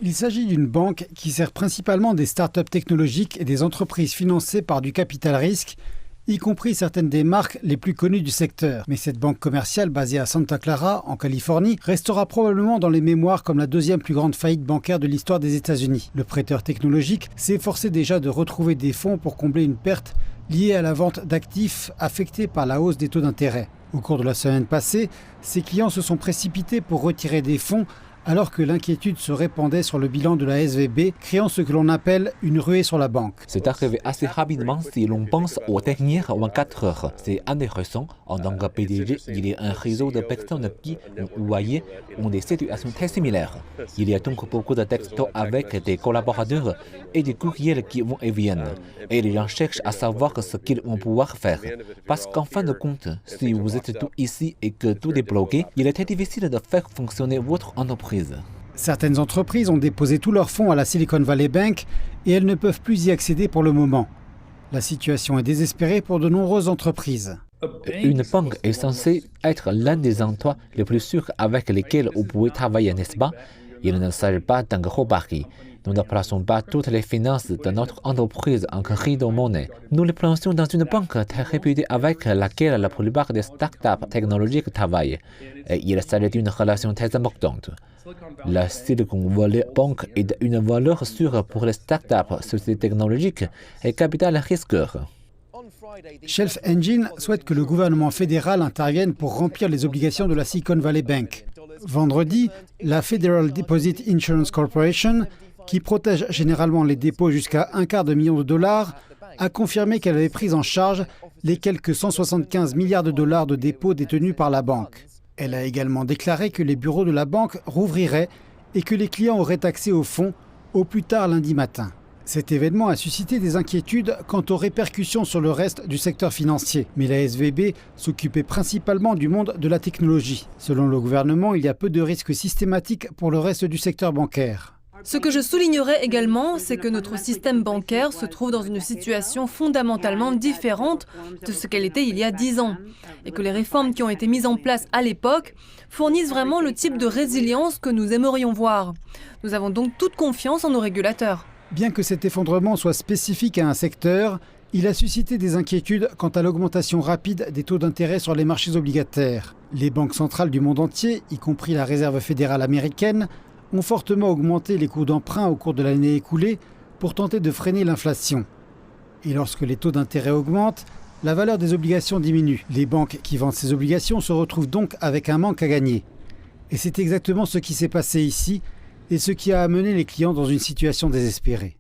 Il s'agit d'une banque qui sert principalement des startups technologiques et des entreprises financées par du capital risque, y compris certaines des marques les plus connues du secteur. Mais cette banque commerciale basée à Santa Clara, en Californie, restera probablement dans les mémoires comme la deuxième plus grande faillite bancaire de l'histoire des États-Unis. Le prêteur technologique s'est efforcé déjà de retrouver des fonds pour combler une perte liée à la vente d'actifs affectés par la hausse des taux d'intérêt. Au cours de la semaine passée, ses clients se sont précipités pour retirer des fonds alors que l'inquiétude se répandait sur le bilan de la SVB, créant ce que l'on appelle une ruée sur la banque. C'est arrivé assez rapidement si l'on pense aux dernières 24 heures. C'est intéressant. En tant que PDG, il y a un réseau de personnes qui, vous voyez, ont des situations très similaires. Il y a donc beaucoup de textos avec des collaborateurs et des courriels qui vont et viennent. Et les gens cherchent à savoir ce qu'ils vont pouvoir faire. Parce qu'en fin de compte, si vous êtes tout ici et que tout est bloqué, il est très difficile de faire fonctionner votre entreprise. Certaines entreprises ont déposé tous leurs fonds à la Silicon Valley Bank et elles ne peuvent plus y accéder pour le moment. La situation est désespérée pour de nombreuses entreprises. Une banque est censée être l'un des endroits les plus sûrs avec lesquels vous pouvez travailler, n'est-ce pas? Il ne s'agit pas d'un gros pari. Nous ne plaçons pas toutes les finances de notre entreprise en crypto-monnaie. Nous les plaçons dans une banque très réputée avec laquelle la plupart des startups technologiques travaillent. Et il s'agit d'une relation très importante. La Silicon Valley Bank est une valeur sûre pour les startups, sociétés technologiques et capital risqueur. Shelf Engine souhaite que le gouvernement fédéral intervienne pour remplir les obligations de la Silicon Valley Bank. Vendredi, la Federal Deposit Insurance Corporation, qui protège généralement les dépôts jusqu'à $250 millions, a confirmé qu'elle avait pris en charge les quelques 175 milliards de dollars de dépôts détenus par la banque. Elle a également déclaré que les bureaux de la banque rouvriraient et que les clients auraient accès aux fonds au plus tard lundi matin. Cet événement a suscité des inquiétudes quant aux répercussions sur le reste du secteur financier. Mais la SVB s'occupait principalement du monde de la technologie. Selon le gouvernement, il y a peu de risques systématiques pour le reste du secteur bancaire. Ce que je soulignerais également, c'est que notre système bancaire se trouve dans une situation fondamentalement différente de ce qu'elle était il y a 10 ans. Et que les réformes qui ont été mises en place à l'époque fournissent vraiment le type de résilience que nous aimerions voir. Nous avons donc toute confiance en nos régulateurs. Bien que cet effondrement soit spécifique à un secteur, il a suscité des inquiétudes quant à l'augmentation rapide des taux d'intérêt sur les marchés obligataires. Les banques centrales du monde entier, y compris la Réserve fédérale américaine, ont fortement augmenté les coûts d'emprunt au cours de l'année écoulée pour tenter de freiner l'inflation. Et lorsque les taux d'intérêt augmentent, la valeur des obligations diminue. Les banques qui vendent ces obligations se retrouvent donc avec un manque à gagner. Et c'est exactement ce qui s'est passé ici et ce qui a amené les clients dans une situation désespérée.